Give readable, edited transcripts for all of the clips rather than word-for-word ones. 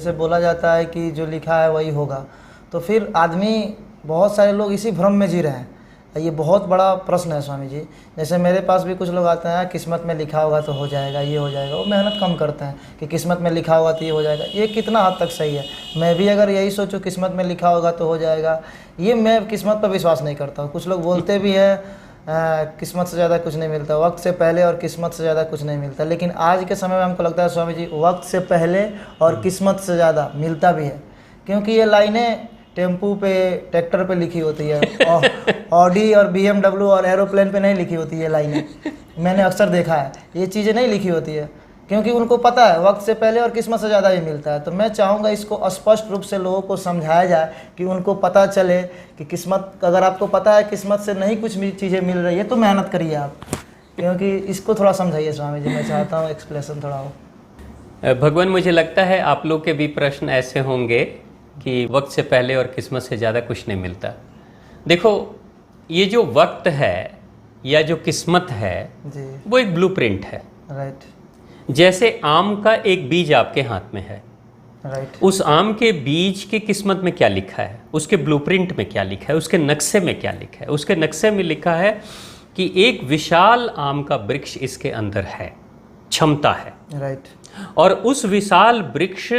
जैसे बोला जाता है कि जो लिखा है वही होगा, तो फिर आदमी, बहुत सारे लोग इसी भ्रम में जी रहे हैं। ये बहुत बड़ा प्रश्न है स्वामी जी। जैसे मेरे पास भी कुछ लोग आते हैं, किस्मत में लिखा होगा तो हो जाएगा, ये हो जाएगा। वो मेहनत कम करते हैं कि किस्मत में लिखा होगा तो ये हो जाएगा। ये कितना हद तक सही है? मैं भी अगर यही सोचूं किस्मत में लिखा होगा तो हो जाएगा, ये मैं किस्मत पर विश्वास नहीं करता हूँ। कुछ लोग बोलते भी हैं किस्मत से ज़्यादा कुछ नहीं मिलता, वक्त से पहले और किस्मत से ज़्यादा कुछ नहीं मिलता। लेकिन आज के समय में हमको लगता है स्वामी जी, वक्त से पहले और किस्मत से ज़्यादा मिलता भी है। क्योंकि ये लाइनें टेम्पू पे, ट्रैक्टर पे लिखी होती है, और ऑडी और BMW और एरोप्लेन पे नहीं लिखी होती है लाइनें। मैंने अक्सर देखा है, ये चीज़ें नहीं लिखी होती है, क्योंकि उनको पता है वक्त से पहले और किस्मत से ज़्यादा ही मिलता है। तो मैं चाहूँगा इसको स्पष्ट रूप से लोगों को समझाया जाए कि उनको पता चले कि किस्मत, अगर आपको पता है किस्मत से नहीं कुछ भी चीज़ें मिल रही है तो मेहनत करिए आप, क्योंकि इसको थोड़ा समझाइए स्वामी जी। मैं चाहता हूँ एक्सप्लेनेशन थोड़ा हो। भगवान, मुझे लगता है आप लोग के भी प्रश्न ऐसे होंगे कि वक्त से पहले और किस्मत से ज़्यादा कुछ नहीं मिलता। देखो, ये जो वक्त है या जो किस्मत है जी, वो एक ब्लूप्रिंट है। राइट, जैसे आम का एक बीज आपके हाथ में है, राइट, उस आम के बीज की किस्मत में क्या लिखा है, उसके ब्लूप्रिंट में क्या लिखा है, उसके नक्शे में क्या लिखा है? उसके नक्शे में लिखा है कि एक विशाल आम का वृक्ष इसके अंदर है, क्षमता है, राइट, और उस विशाल वृक्ष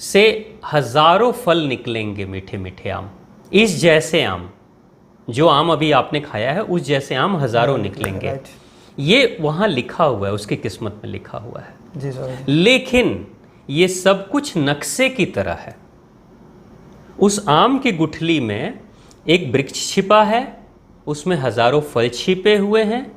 से हजारों फल निकलेंगे, मीठे मीठे आम। इस जैसे आम, जो आम अभी आपने खाया है, उस जैसे आम हजारों निकलेंगे। राइट, ये वहाँ लिखा हुआ है, उसकी किस्मत में लिखा हुआ है। जी सर। लेकिन ये सब कुछ नक्शे की तरह है। उस आम की गुठली में एक वृक्ष छिपा है, उसमें हजारों फल छिपे हुए हैं,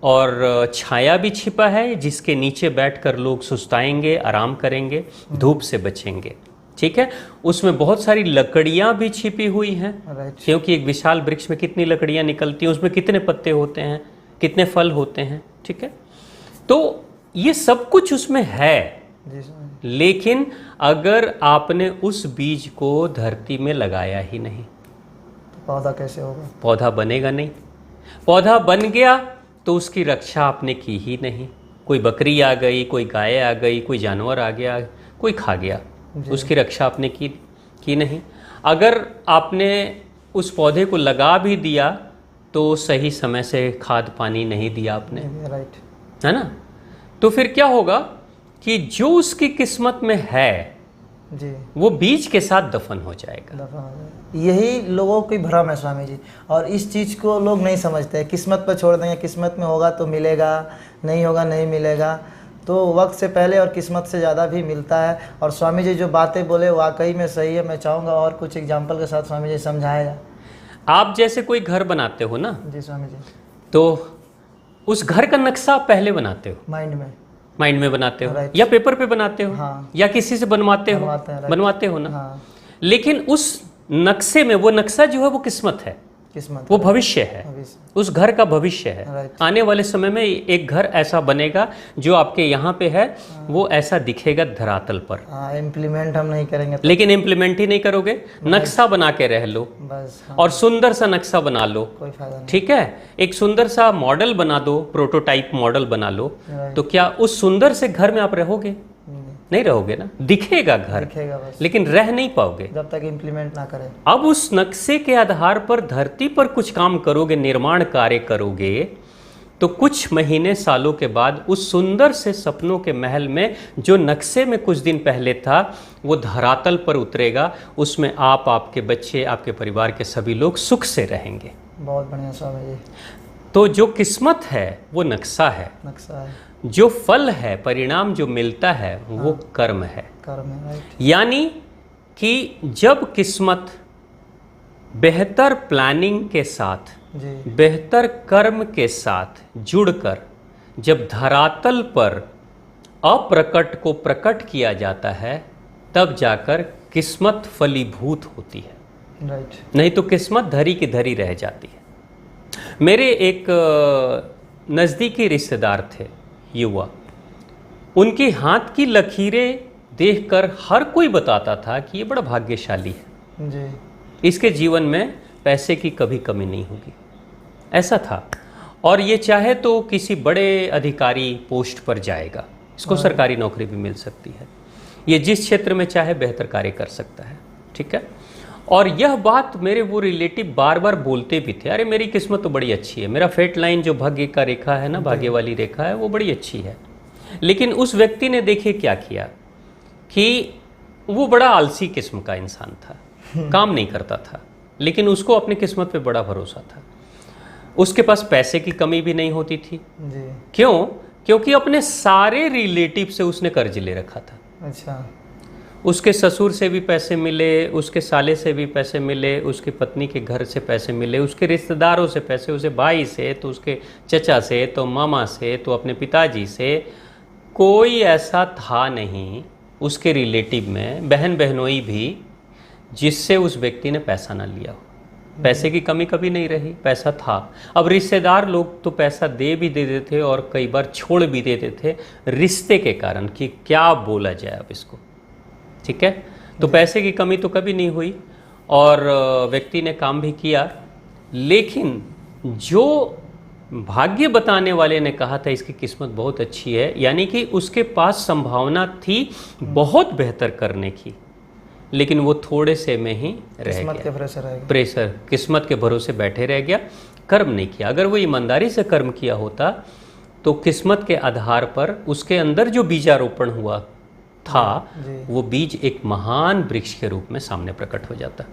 और छाया भी छिपा है जिसके नीचे बैठकर लोग सुस्ताएंगे, आराम करेंगे, धूप से बचेंगे। ठीक है, उसमें बहुत सारी लकड़ियां भी छिपी हुई हैं, राइट, क्योंकि एक विशाल वृक्ष में कितनी लकड़ियां निकलती हैं, उसमें कितने पत्ते होते हैं, कितने फल होते हैं। ठीक है, तो ये सब कुछ उसमें है। जी सर। लेकिन अगर आपने उस बीज को धरती में लगाया ही नहीं, तो पौधा कैसे होगा? पौधा बनेगा नहीं। पौधा बन गया तो उसकी रक्षा आपने की ही नहीं। कोई बकरी आ गई, कोई गाय आ गई, कोई जानवर आ गया, कोई खा गया, उसकी रक्षा आपने की नहीं। अगर आपने उस पौधे को लगा भी दिया तो सही समय से खाद पानी नहीं दिया आपने, राइट, है ना? तो फिर क्या होगा कि जो उसकी किस्मत में है जी, वो बीज के साथ दफन हो जाएगा। दफा हो जाए। यही लोगों की भ्रम है स्वामी जी, और इस चीज़ को लोग नहीं समझते हैं। किस्मत पर छोड़ देंगे, किस्मत में होगा तो मिलेगा, नहीं होगा नहीं मिलेगा। तो वक्त से पहले और किस्मत से ज़्यादा भी मिलता है। और स्वामी जी जो बातें बोले वाकई में सही है। मैं चाहूँगा और कुछ एग्जाम्पल के साथ स्वामी जी समझाया जाए। आप जैसे कोई घर बनाते हो ना, जी स्वामी जी। तो उस घर का नक्शा आप पहले बनाते हो, माइंड में बनाते हो, राइट, या पेपर पे बनाते हो, हाँ, या किसी से बनवाते हो, बनवाते हो ना। हाँ, लेकिन उस नक्शे में, वो नक्शा जो है वो किस्मत है, किस्मत, वो भविष्य है, उस घर का भविष्य है। राइट, आने वाले समय में एक घर ऐसा बनेगा जो आपके यहाँ पे है, वो ऐसा दिखेगा धरातल पर। इम्प्लीमेंट हम नहीं करेंगे तो, लेकिन इम्प्लीमेंट ही नहीं करोगे, नक्शा बना के रह लो बस, हाँ, और सुंदर सा नक्शा बना लो, कोई फायदा नहीं। ठीक है, एक सुंदर सा मॉडल बना दो, प्रोटोटाइप मॉडल बना लो, तो क्या उस सुंदर से घर में आप रहोगे? नहीं रहोगे ना, दिखेगा घर, दिखेगा बस, लेकिन रह नहीं पाओगे जब तक इम्प्लीमेंट ना करें। अब उस नक्शे के आधार पर धरती पर कुछ काम करोगे, निर्माण कार्य करोगे, तो कुछ महीने सालों के बाद उस सुंदर से सपनों के महल में जो नक्शे में कुछ दिन पहले था, वो धरातल पर उतरेगा। उसमें आप, आपके बच्चे, आपके परिवार के सभी लोग सुख से रहेंगे। बहुत बढ़िया स्वामी जी। तो जो किस्मत है वो नक्शा है, नक्शा है, जो फल है, परिणाम जो मिलता है, वो कर्म है। कर्म है, राइट, यानी कि जब किस्मत बेहतर प्लानिंग के साथ, जी, बेहतर कर्म के साथ जुड़कर जब धरातल पर अप्रकट को प्रकट किया जाता है, तब जाकर किस्मत फलीभूत होती है। राइट, नहीं तो किस्मत धरी की धरी रह जाती है। मेरे एक नज़दीकी रिश्तेदार थे, युवा, उनकी हाथ की लकीरें देखकर हर कोई बताता था कि ये बड़ा भाग्यशाली है, जी, इसके जीवन में पैसे की कभी कमी नहीं होगी, ऐसा था। और ये चाहे तो किसी बड़े अधिकारी पोस्ट पर जाएगा, इसको सरकारी नौकरी भी मिल सकती है। ये जिस क्षेत्र में चाहे बेहतर कार्य कर सकता है। ठीक है। और यह बात मेरे वो रिलेटिव बार बार बोलते भी थे, अरे मेरी किस्मत तो बड़ी अच्छी है, मेरा फेट लाइन जो भाग्य का रेखा है ना, भाग्य वाली रेखा है, वो बड़ी अच्छी है। लेकिन उस व्यक्ति ने देखिए क्या किया कि वो बड़ा आलसी किस्म का इंसान था, काम नहीं करता था, लेकिन उसको अपनी किस्मत पे बड़ा भरोसा था। उसके पास पैसे की कमी भी नहीं होती थी। जी। क्यों? क्योंकि अपने सारे रिलेटिव से उसने कर्ज ले रखा था। अच्छा। उसके ससुर से भी पैसे मिले, उसके साले से भी पैसे मिले, उसकी पत्नी के घर से पैसे मिले, उसके रिश्तेदारों से पैसे, उसे भाई से, तो उसके चचा से, तो मामा से, तो अपने पिताजी से। कोई ऐसा था नहीं उसके रिलेटिव में, बहन बहनोई भी, जिससे उस व्यक्ति ने पैसा ना लिया हो। पैसे की कमी कभी नहीं रही, पैसा था। अब रिश्तेदार लोग तो पैसा दे भी देते थे और कई बार छोड़ भी देते थे रिश्ते के कारण, कि क्या बोला जाए अब इसको। ठीक है। तो पैसे की कमी तो कभी नहीं हुई और व्यक्ति ने काम भी किया। लेकिन जो भाग्य बताने वाले ने कहा था इसकी किस्मत बहुत अच्छी है, यानी कि उसके पास संभावना थी बहुत बेहतर करने की, लेकिन वो थोड़े से में ही रह किस्मत के गया। भरोसे रह गया। प्रेशर, किस्मत के भरोसे बैठे रह गया, कर्म नहीं किया। अगर वो ईमानदारी से कर्म किया होता तो किस्मत के आधार पर उसके अंदर जो बीजारोपण हुआ था, जी। वो बीज एक महान वृक्ष के रूप में सामने प्रकट हो जाता।